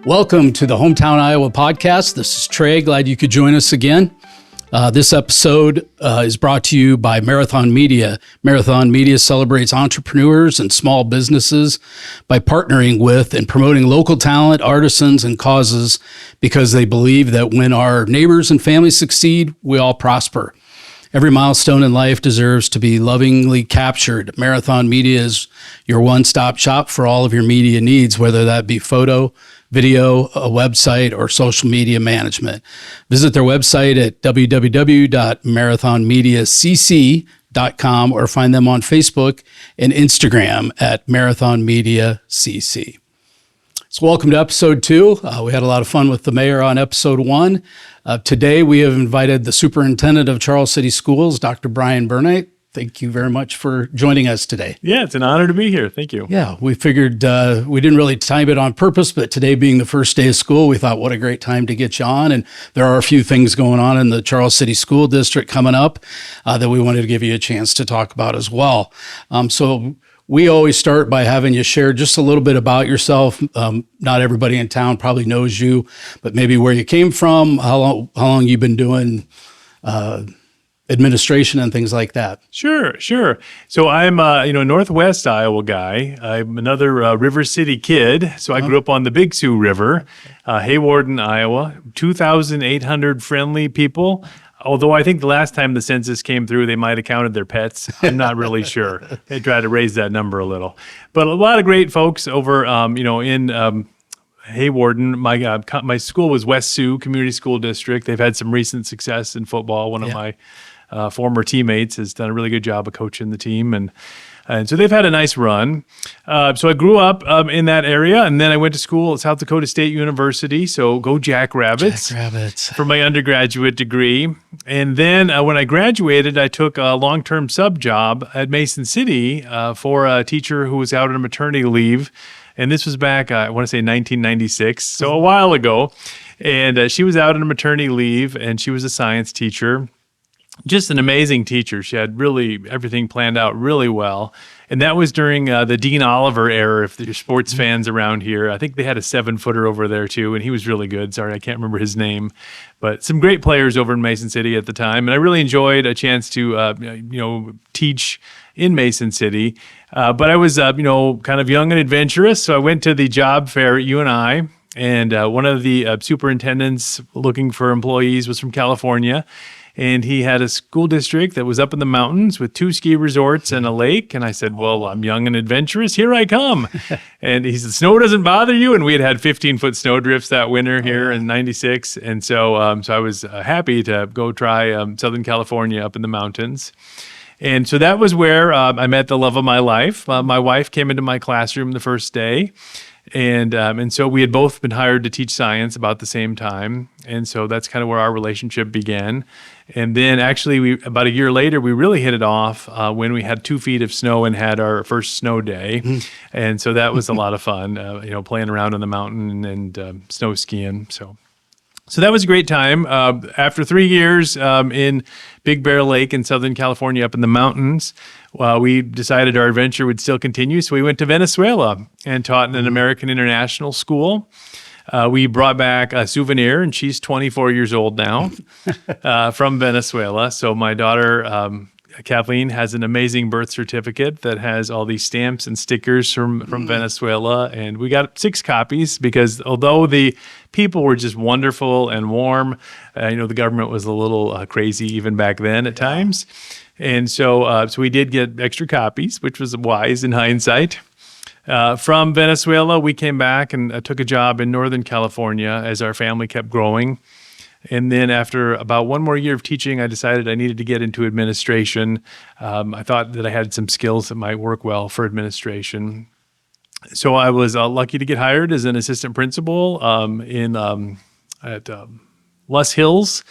Welcome to the Hometown Iowa podcast. This is Trey. Glad you could join us again. This episode is brought to you by Marathon Media. Marathon Media celebrates entrepreneurs and small businesses by partnering with and promoting local talent, artisans, and causes because they believe that when our neighbors and families succeed, we all prosper. Every milestone in life deserves to be lovingly captured. Marathon Media is your one-stop shop for all of your media needs, whether that be photo, video, a website, or social media management. Visit their website at www.marathonmediacc.com or find them on Facebook and Instagram at Marathon Media CC. So welcome to episode 2. We had a lot of fun with the mayor on episode 1. Today we have invited the superintendent of Charles City Schools, Dr. Brian Burnight. Thank you very much for joining us today. Yeah, it's an honor to be here. Thank you. Yeah, we figured we didn't really time it on purpose, but today being the first day of school, we thought what a great time to get you on. And there are a few things going on in the Charles City School District coming up that we wanted to give you a chance to talk about as well. So we always start by having you share just a little bit about yourself. Not everybody in town probably knows you, but maybe where you came from, how long you've been doing administration and things like that. Sure. So I'm a Northwest Iowa guy. I'm another River City kid. So I grew up on the Big Sioux River, Haywarden, Iowa. 2,800 friendly people. Although I think the last time the census came through, they might have counted their pets. I'm not really sure. They try to raise that number a little. But a lot of great folks over, in Haywarden. My school was West Sioux Community School District. They've had some recent success in football. One of my former teammates has done a really good job of coaching the team, and so they've had a nice run. So I grew up in that area, and then I went to school at South Dakota State University. So go Jackrabbits for my undergraduate degree. And then when I graduated, I took a long-term sub job at Mason City for a teacher who was out on maternity leave. And this was back, I want to say 1996, so a while ago. And she was out on maternity leave, and she was a science teacher. Just an amazing teacher. She had really everything planned out really well. And that was during the Dean Oliver era, if there's sports fans around here. I think they had a 7-footer over there too, and he was really good. Sorry, I can't remember his name. But some great players over in Mason City at the time. And I really enjoyed a chance to, teach in Mason City. But I was, kind of young and adventurous. So I went to the job fair at UNI. And one of the superintendents looking for employees was from California. And he had a school district that was up in the mountains with 2 ski resorts and a lake. And I said, well, I'm young and adventurous. Here I come. And he said, snow doesn't bother you? And we had 15-foot snow drifts that winter here in 96. And so I was happy to go try Southern California up in the mountains. And so that was where I met the love of my life. My wife came into my classroom the first day. And so we had both been hired to teach science about the same time. And so that's kind of where our relationship began. And then actually, about a year later, we really hit it off when we had 2 feet of snow and had our first snow day. And so that was a lot of fun, playing around on the mountain and snow skiing. So that was a great time. After 3 years in Big Bear Lake in Southern California up in the mountains, we decided our adventure would still continue. So we went to Venezuela and taught in an American International School. We brought back a souvenir, and she's 24 years old now from Venezuela. So my daughter, Kathleen, has an amazing birth certificate that has all these stamps and stickers from Venezuela. And we got 6 copies because although the people were just wonderful and warm, the government was a little crazy even back then at times. And so we did get extra copies, which was wise in hindsight. From Venezuela, we came back and took a job in Northern California as our family kept growing. And then after about 1 more year of teaching, I decided I needed to get into administration. I thought that I had some skills that might work well for administration. So I was lucky to get hired as an assistant principal at Les Hills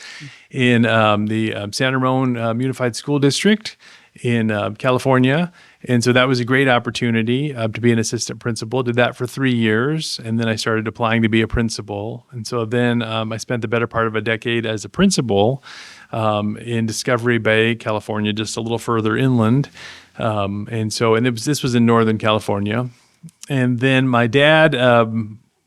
in the San Ramon Unified School District in California. And so that was a great opportunity to be an assistant principal. Did that for 3 years, and then I started applying to be a principal. And so then I spent the better part of a decade as a principal in Discovery Bay, California, just a little further inland. This was in Northern California. And then my dad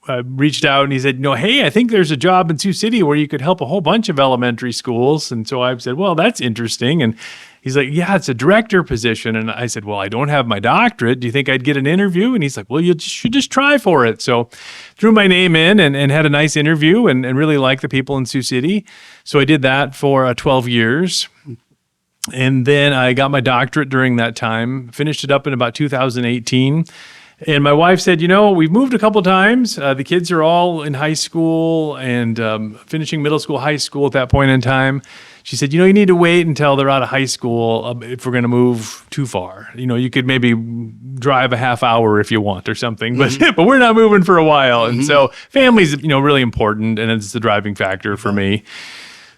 reached out and he said, hey, I think there's a job in Sioux City where you could help a whole bunch of elementary schools. And so I said, well, that's interesting. And he's like, yeah, it's a director position. And I said, well, I don't have my doctorate. Do you think I'd get an interview? And he's like, well, you should just try for it. So threw my name in and had a nice interview and really liked the people in Sioux City. So I did that for 12 years. And then I got my doctorate during that time, finished it up in about 2018. And my wife said, we've moved a couple times. The kids are all in high school and finishing middle school, high school at that point in time. She said, you need to wait until they're out of high school if we're going to move too far. You could maybe drive a half hour if you want or something, but but we're not moving for a while. And so family's, really important, and it's the driving factor for me.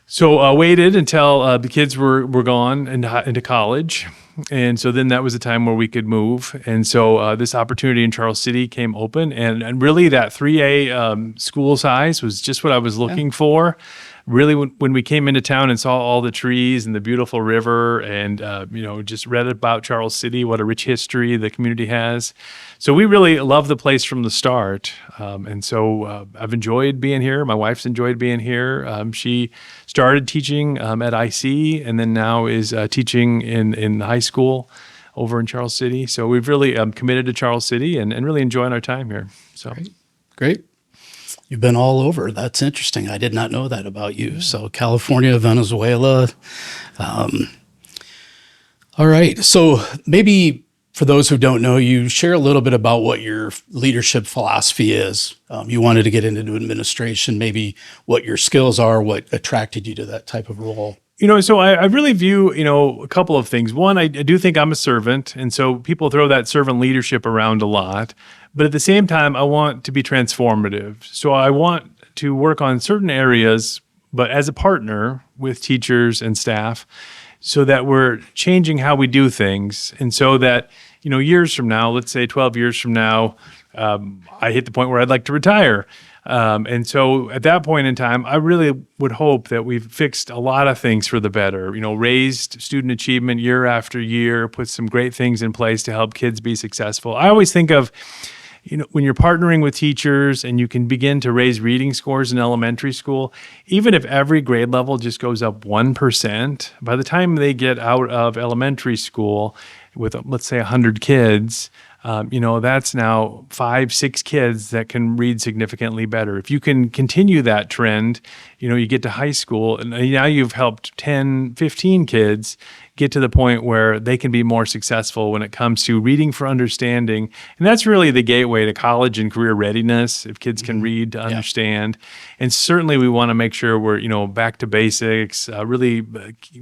So I waited until the kids were gone into college. And so then that was the time where we could move. And so this opportunity in Charles City came open. And really that 3A school size was just what I was looking for. Really, when we came into town and saw all the trees and the beautiful river and, just read about Charles City, what a rich history the community has. So we really loved the place from the start. And so I've enjoyed being here. My wife's enjoyed being here. She started teaching at IC and then now is teaching in high school over in Charles City. So we've really committed to Charles City and really enjoying our time here. So Great. You've been all over. That's interesting. I did not know that about you. So California, Venezuela. All right. So maybe for those who don't know you, share a little bit about what your leadership philosophy is. You wanted to get into administration, maybe what your skills are, what attracted you to that type of role. So I really view, a couple of things. One, I do think I'm a servant. And so people throw that servant leadership around a lot. But at the same time, I want to be transformative. So I want to work on certain areas, but as a partner with teachers and staff so that we're changing how we do things. And so that, years from now, let's say 12 years from now, I hit the point where I'd like to retire. And so at that point in time, I really would hope that we've fixed a lot of things for the better, raised student achievement year after year, put some great things in place to help kids be successful. I always think of, when you're partnering with teachers and you can begin to raise reading scores in elementary school, even if every grade level just goes up 1%, by the time they get out of elementary school with, let's say, 100 kids, that's now 5-6 kids that can read significantly better. If you can continue that trend, you get to high school and now you've helped 10, 15 kids get to the point where they can be more successful when it comes to reading for understanding. And that's really the gateway to college and career readiness, if kids can read to understand. And certainly we want to make sure we're, back to basics, really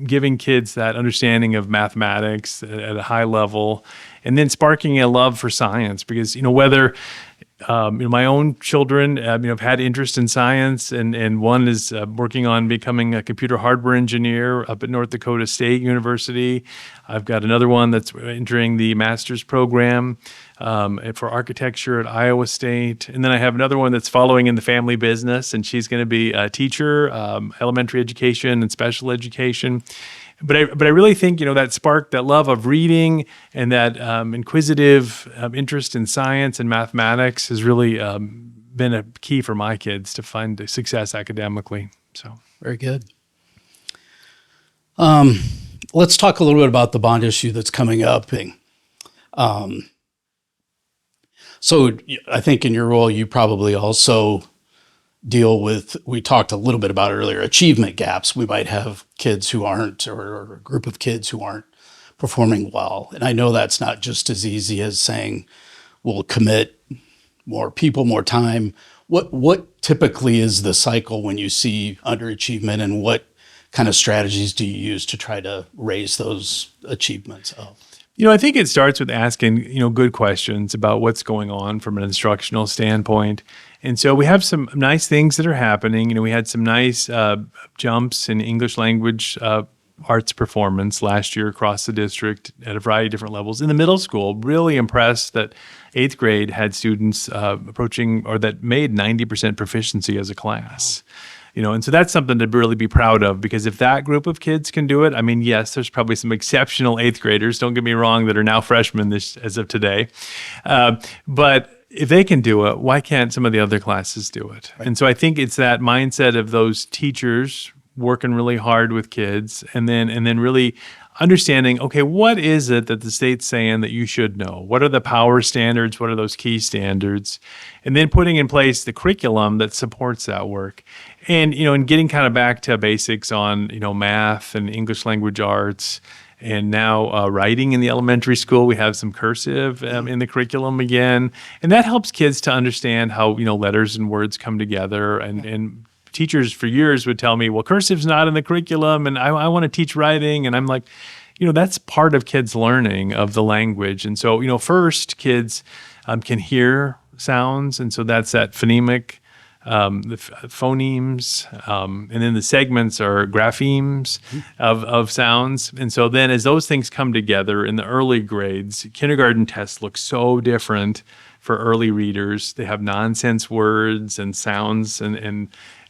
giving kids that understanding of mathematics at a high level, and then sparking a love for science. Because, whether my own children, have had interest in science, and one is working on becoming a computer hardware engineer up at North Dakota State University. I've got another one that's entering the master's program for architecture at Iowa State. And then I have another one that's following in the family business, and she's going to be a teacher, elementary education and special education. But I really think, that spark, that love of reading and that inquisitive interest in science and mathematics has really been a key for my kids to find success academically. So very good. Let's talk a little bit about the bond issue that's coming up. So I think in your role, you probably also deal with, we talked a little bit about earlier, achievement gaps. We might have kids who aren't, or a group of kids who aren't performing well. And I know that's not just as easy as saying, we'll commit more people, more time. What typically is the cycle when you see underachievement, and what kind of strategies do you use to try to raise those achievements up? I think it starts with asking, good questions about what's going on from an instructional standpoint. And so we have some nice things that are happening. We had some nice jumps in English language arts performance last year across the district at a variety of different levels. In the middle school, really impressed that 8th grade had students approaching, or that made 90% proficiency as a class. And so that's something to really be proud of, because if that group of kids can do it, yes, there's probably some exceptional 8th graders, don't get me wrong, that are now freshmen as of today. But if they can do it, why can't some of the other classes do it? Right. And so I think it's that mindset of those teachers working really hard with kids, and then really understanding, okay, what is it that the state's saying that you should know? What are the power standards? What are those key standards? And then putting in place the curriculum that supports that work. And, and getting kind of back to basics on, math and English language arts. And now writing in the elementary school, we have some cursive in the curriculum again. And that helps kids to understand how, letters and words come together. And teachers for years would tell me, well, cursive's not in the curriculum, and I want to teach writing. And I'm like, that's part of kids' learning of the language. And so, first, kids can hear sounds. And so that's that phonemic, the phonemes, and then the segments are graphemes of sounds. And so then as those things come together in the early grades, kindergarten tests look so different for early readers. They have nonsense words and sounds, and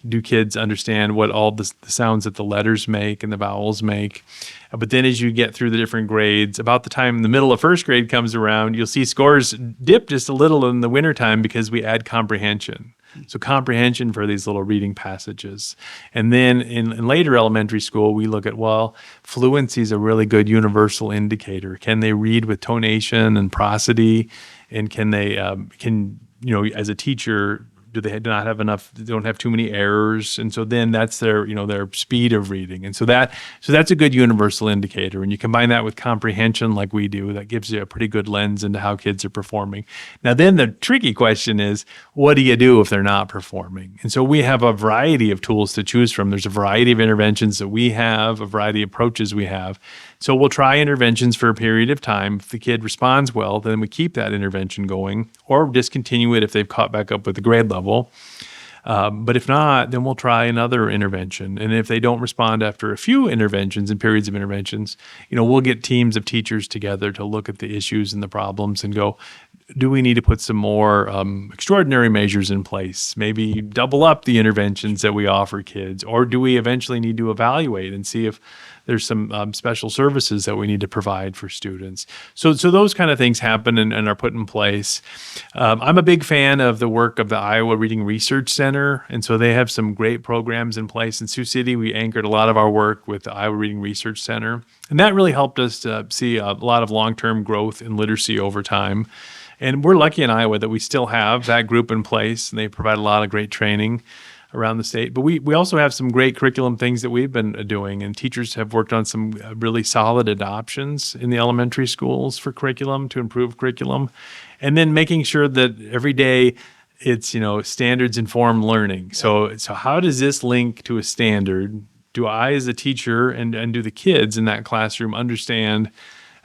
do kids understand what all the sounds that the letters make and the vowels make? But then as you get through the different grades, about the time the middle of first grade comes around, you'll see scores dip just a little in the wintertime because we add comprehension. So comprehension for these little reading passages. And then in later elementary school, we look at, well, fluency is a really good universal indicator. Can they read with tonation and prosody? And can they, as a teacher, do they not have enough? They don't have too many errors, and so then that's their speed of reading, and so that's a good universal indicator. And you combine that with comprehension, like we do, that gives you a pretty good lens into how kids are performing. Now, then the tricky question is, what do you do if they're not performing? And so we have a variety of tools to choose from. There's a variety of interventions that we have, a variety of approaches we have. So we'll try interventions for a period of time. If the kid responds well, then we keep that intervention going, or discontinue it if they've caught back up with the grade level. But if not, then we'll try another intervention. And if they don't respond after a few interventions and periods of interventions, we'll get teams of teachers together to look at the issues and the problems and go, do we need to put some more extraordinary measures in place? Maybe double up the interventions that we offer kids, or do we eventually need to evaluate and see if there's some special services that we need to provide for students. So those kind of things happen and are put in place. I'm a big fan of the work of the Iowa Reading Research Center, and so they have some great programs in place. In Sioux City, we anchored a lot of our work with the Iowa Reading Research Center, and that really helped us to see a lot of long-term growth in literacy over time. And we're lucky in Iowa that we still have that group in place, and they provide a lot of great training around the state. But we also have some great curriculum things that we've been doing, and teachers have worked on some really solid adoptions in the elementary schools for curriculum to improve curriculum. And then making sure that every day it's, standards-informed learning. So how does this link to a standard? Do I as a teacher and do the kids in that classroom understand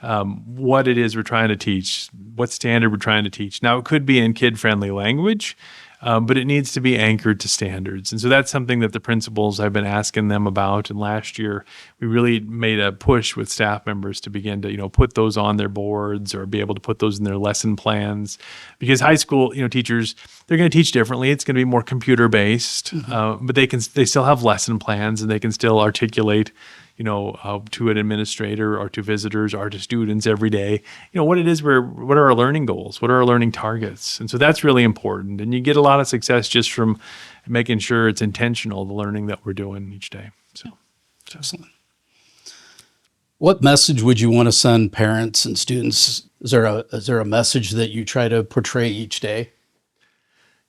what it is we're trying to teach, what standard we're trying to teach? Now, it could be in kid-friendly language, but it needs to be anchored to standards. And so that's something that the principals, I've been asking them about. And last year, we really made a push with staff members to begin to, put those on their boards or be able to put those in their lesson plans. Because high school, teachers, they're going to teach differently. It's going to be more computer-based, but they still have lesson plans, and they can still articulate to an administrator or to visitors or to students every day, what it is, what are our learning goals? What are our learning targets? And so that's really important. And you get a lot of success just from making sure it's intentional, the learning that we're doing each day. So excellent. What message would you want to send parents and students? Is there a message that you try to portray each day?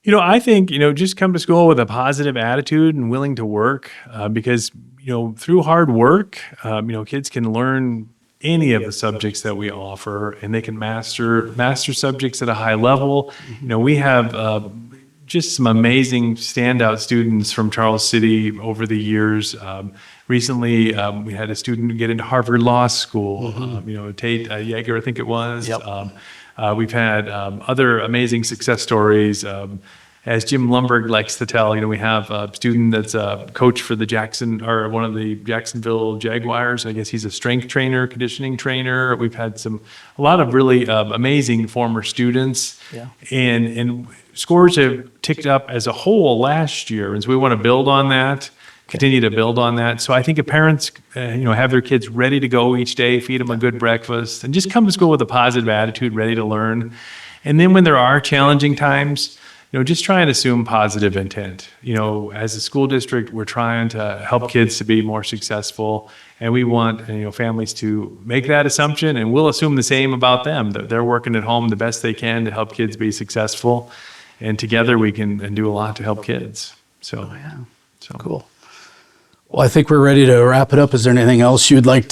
I think, just come to school with a positive attitude and willing to work because, through hard work, kids can learn any of the subjects that we offer, and they can master subjects at a high level. We have just some amazing standout students from Charles City over the years. Recently, we had a student get into Harvard Law School, Tate Yeager, I think it was. Yep. We've had other amazing success stories. As Jim Lumberg likes to tell, we have a student that's a coach for one of the Jacksonville Jaguars. I guess he's a strength trainer, conditioning trainer. We've had a lot of really amazing former students. Yeah. And scores have ticked up as a whole last year. And so we want to build on that. Continue to build on that. So I think if parents, have their kids ready to go each day, feed them a good breakfast, and just come to school with a positive attitude, ready to learn. And then when there are challenging times, just try and assume positive intent. As a school district, we're trying to help kids to be more successful, and we want families to make that assumption, and we'll assume the same about them, that they're working at home the best they can to help kids be successful, and together we can do a lot to help kids. So, Cool. Well, I think we're ready to wrap it up. Is there anything else you'd like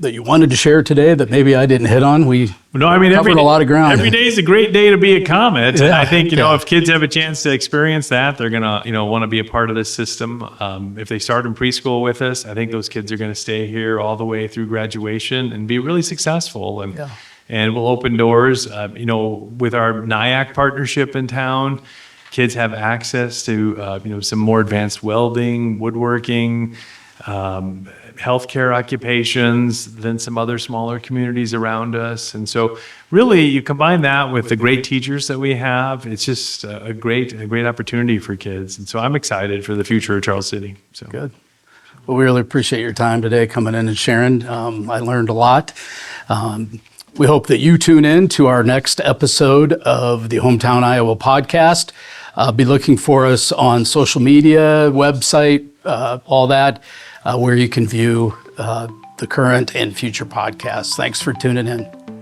that you wanted to share today that maybe I didn't hit on? Covered a lot of ground. Every day is a great day to be a Comet. Yeah, I think, if kids have a chance to experience that, they're going to, want to be a part of this system. If they start in preschool with us, I think those kids are going to stay here all the way through graduation and be really successful. And we'll open doors, with our NIAC partnership in town. Kids have access to, some more advanced welding, woodworking, healthcare occupations than some other smaller communities around us. And so really you combine that with the great teachers that we have, it's just a great opportunity for kids. And so I'm excited for the future of Charles City. So Good. Well, we really appreciate your time today coming in and sharing. I learned a lot. We hope that you tune in to our next episode of the Hometown Iowa podcast. Be looking for us on social media, website, all that, where you can view the current and future podcasts. Thanks for tuning in.